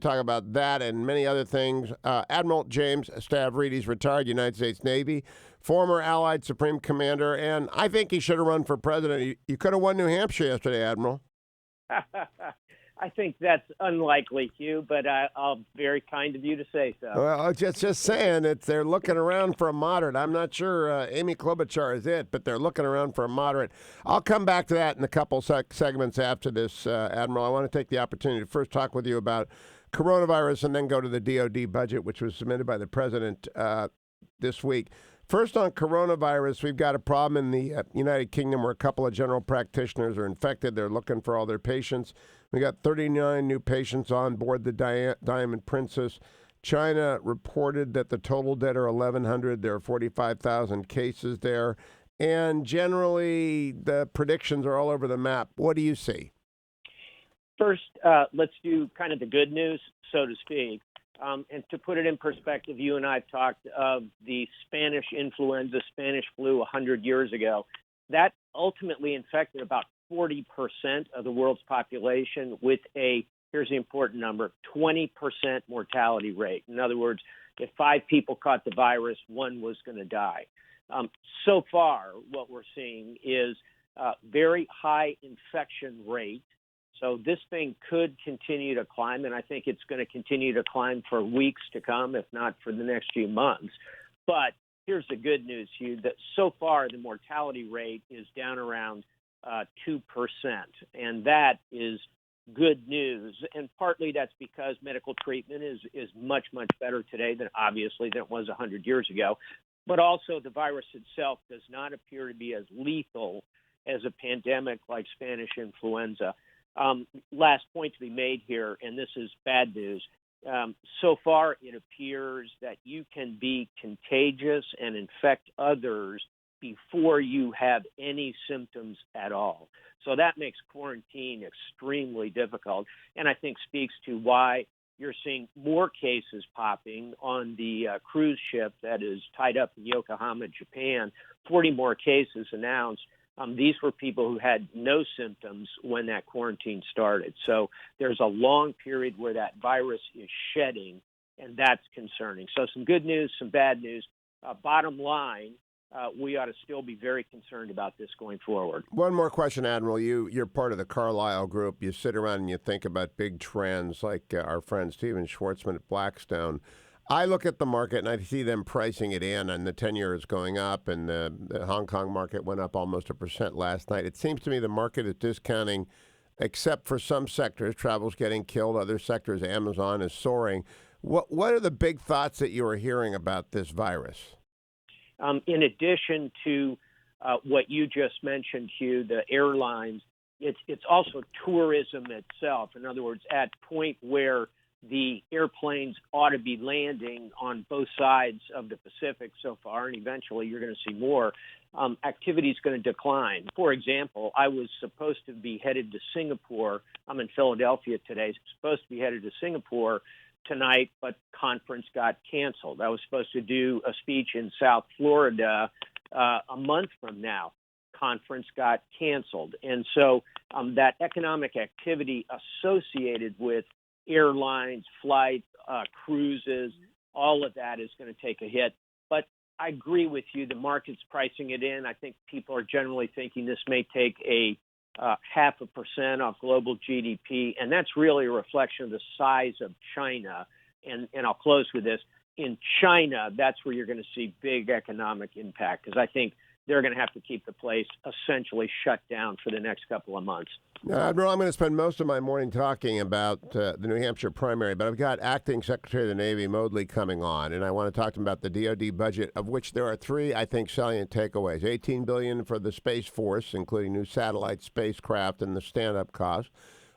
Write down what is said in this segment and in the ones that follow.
Talk about that and many other things. Admiral James Stavridis, retired United States Navy, former Allied Supreme Commander, and I think he should have run for president. You could have won New Hampshire yesterday, Admiral. I think that's unlikely, Hugh, but I'll very kind of you to say so. Well, just saying that they're looking around for a moderate. I'm not sure Amy Klobuchar is it, but they're looking around for a moderate. I'll come back to that in a couple segments after this, Admiral. I want to take the opportunity to first talk with you about coronavirus and then go to the DoD budget, which was submitted by the president this week. First on coronavirus, we've got a problem in the United Kingdom where a couple of general practitioners are infected. They're looking for all their patients. We got 39 new patients on board the Diamond Princess. China reported that the total dead are 1,100. There are 45,000 cases there. And generally, the predictions are all over the map. What do you see? First, let's do kind of the good news, so to speak. And to put it in perspective, you and I have talked of the Spanish influenza, Spanish flu 100 years ago. That ultimately infected about 40% of the world's population with here's the important number, 20% mortality rate. In other words, if 5 people caught the virus, 1 was going to die. So far, what we're seeing is very high infection rate. So this thing could continue to climb, and I think it's going to continue to climb for weeks to come, if not for the next few months. But here's the good news, Hugh, that so far the mortality rate is down around 2%, and that is good news. And partly that's because medical treatment is much, much better today than it was 100 years ago. But also the virus itself does not appear to be as lethal as a pandemic like Spanish influenza. Last point to be made here, and this is bad news. So far, it appears that you can be contagious and infect others before you have any symptoms at all. So that makes quarantine extremely difficult, and I think speaks to why you're seeing more cases popping on the cruise ship that is tied up in Yokohama, Japan. 40 more cases announced. These were people who had no symptoms when that quarantine started. So there's a long period where that virus is shedding, and that's concerning. So some good news, some bad news. Bottom line, we ought to still be very concerned about this going forward. One more question, Admiral. You're part of the Carlyle Group. You sit around and you think about big trends like our friend Stephen Schwartzman at Blackstone. I look at the market and I see them pricing it in, and the 10-year is going up, and the Hong Kong market went up almost 1% last night. It seems to me the market is discounting, except for some sectors. Travel's getting killed. Other sectors, Amazon is soaring. What are the big thoughts that you are hearing about this virus? In addition to what you just mentioned, Hugh, the airlines, it's also tourism itself. In other words, at point where the airplanes ought to be landing on both sides of the Pacific so far, and eventually you're going to see more, activity is going to decline. For example, I was supposed to be headed to Singapore. I'm in Philadelphia today, supposed to be headed to Singapore tonight, but conference got canceled. I was supposed to do a speech in South Florida a month from now. Conference got canceled. And so that economic activity associated with airlines, flights, cruises, all of that is going to take a hit. But I agree with you. The market's pricing it in. I think people are generally thinking this may take a 0.5% off global GDP, and that's really a reflection of the size of China. And I'll close with this. In China, that's where you're going to see big economic impact, because I think they're going to have to keep the place essentially shut down for the next couple of months. Now, Admiral, I'm going to spend most of my morning talking about the New Hampshire primary, but I've got Acting Secretary of the Navy Modly coming on, and I want to talk to him about the DoD budget, of which there are 3, I think, salient takeaways. $18 billion for the Space Force, including new satellite spacecraft and the stand-up cost.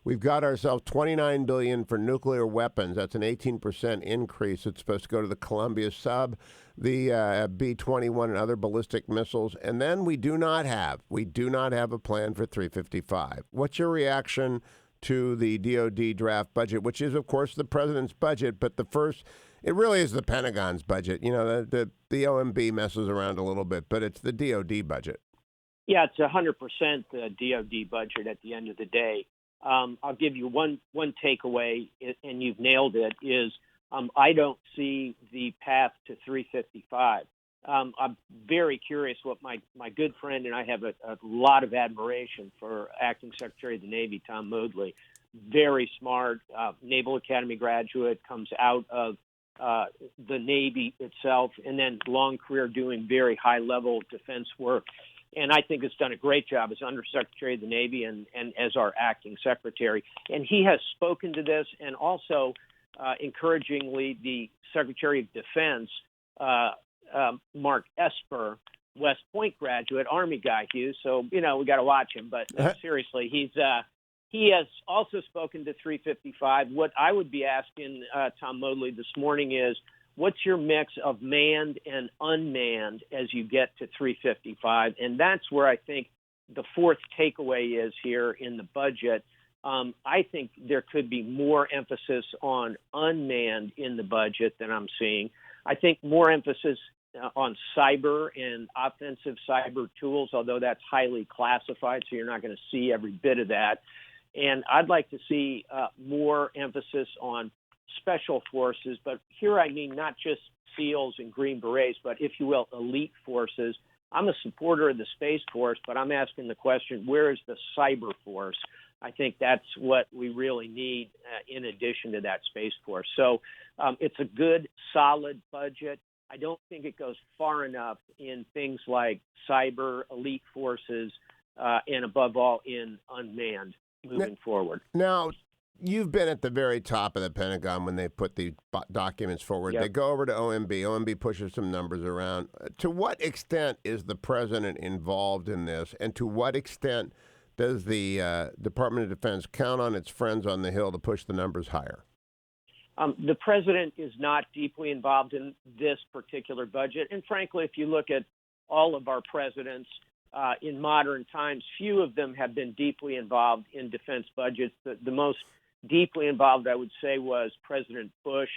We've got ourselves $29 billion for nuclear weapons. That's an 18% increase. It's supposed to go to the Columbia sub, the B-21 and other ballistic missiles. And then we do not have a plan for 355. What's your reaction to the DoD draft budget, which is, of course, the president's budget, but it really is the Pentagon's budget. You know, the OMB messes around a little bit, but it's the DoD budget. Yeah, it's 100% the DoD budget at the end of the day. I'll give you one takeaway, and you've nailed it, is I don't see the path to 355. I'm very curious what my good friend, and I have a lot of admiration for Acting Secretary of the Navy, Tom Modly. Very smart, Naval Academy graduate, comes out of the Navy itself, and then long career doing very high-level defense work. And I think has done a great job as Undersecretary of the Navy and as our Acting Secretary. And he has spoken to this, and also, encouragingly, the Secretary of Defense, Mark Esper, West Point graduate, Army guy, Hugh. So, we got to watch him. But seriously, he has also spoken to 355. What I would be asking Tom Modly this morning is, what's your mix of manned and unmanned as you get to 355? And that's where I think the fourth takeaway is here in the budget. I think there could be more emphasis on unmanned in the budget than I'm seeing. I think more emphasis on cyber and offensive cyber tools, although that's highly classified, so you're not going to see every bit of that. And I'd like to see more emphasis on special forces, but here I mean not just SEALs and Green Berets, but, if you will, elite forces. I'm a supporter of the Space Force, but I'm asking the question, where is the cyber force? I think that's what we really need in addition to that Space Force. So it's a good, solid budget. I don't think it goes far enough in things like cyber, elite forces, and above all in unmanned moving forward. Now, you've been at the very top of the Pentagon when they put the documents forward. Yep. They go over to OMB. OMB pushes some numbers around. To what extent is the president involved in this, and to what extent does the Department of Defense count on its friends on the Hill to push the numbers higher? The president is not deeply involved in this particular budget. And frankly, if you look at all of our presidents in modern times, few of them have been deeply involved in defense budgets. The most deeply involved, I would say, was President Bush,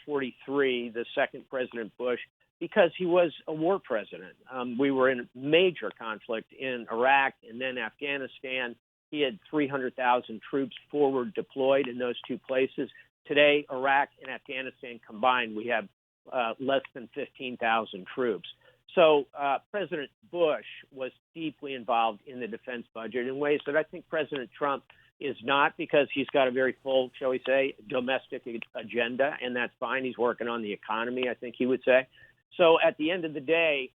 43, the second President Bush, because he was a war president. We were in major conflict in Iraq and then Afghanistan. He had 300,000 troops forward deployed in those two places. Today, Iraq and Afghanistan combined, we have less than 15,000 troops. So President Bush was deeply involved in the defense budget in ways that I think President Trump is not, because he's got a very full, shall we say, domestic agenda, and that's fine. He's working on the economy, I think he would say. So at the end of the day,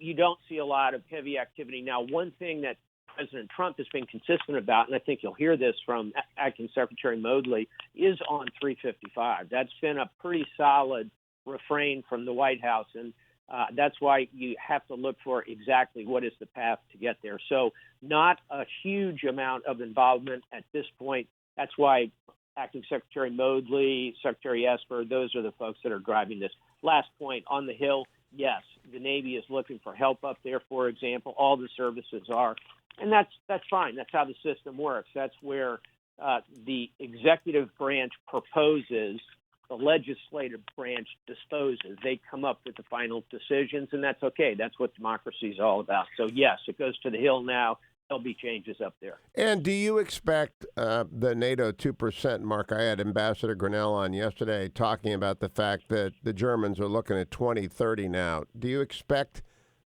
you don't see a lot of heavy activity. Now, one thing that President Trump has been consistent about, and I think you'll hear this from Acting Secretary Modly, is on 355. That's been a pretty solid refrain from the White House, and that's why you have to look for exactly what is the path to get there. So not a huge amount of involvement at this point. That's why Acting Secretary Modly, Secretary Esper, those are the folks that are driving this. Last point, on the Hill, yes, the Navy is looking for help up there, for example. All the services are. And that's fine. That's how the system works. That's where the executive branch proposes, the legislative branch disposes. They come up with the final decisions, and that's okay. That's what democracy is all about. So, yes, it goes to the Hill now. There'll be changes up there. And do you expect the NATO 2% mark? I had Ambassador Grinnell on yesterday talking about the fact that the Germans are looking at 2030 now. Do you expect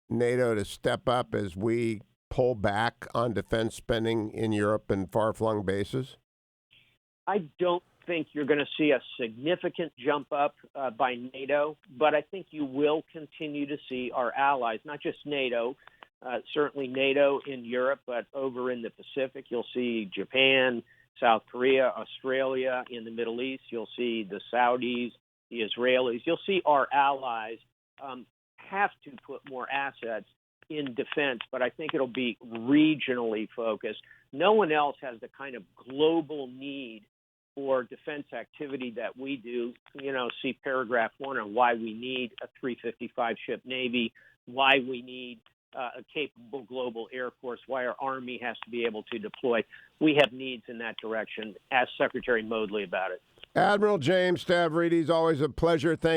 NATO to step up as we pull back on defense spending in Europe and far-flung bases? I don't think you're going to see a significant jump up by NATO, but I think you will continue to see our allies, not just NATO, certainly NATO in Europe, but over in the Pacific, you'll see Japan, South Korea, Australia. In the Middle East, you'll see the Saudis, the Israelis. You'll see our allies have to put more assets in defense, but I think it'll be regionally focused. No one else has the kind of global need for defense activity that we do. See paragraph 1 on why we need a 355 ship Navy, why we need a capable global Air Force, why our Army has to be able to deploy. We have needs in that direction. Ask Secretary Modly about it. Admiral James Stavridis, always a pleasure. Thank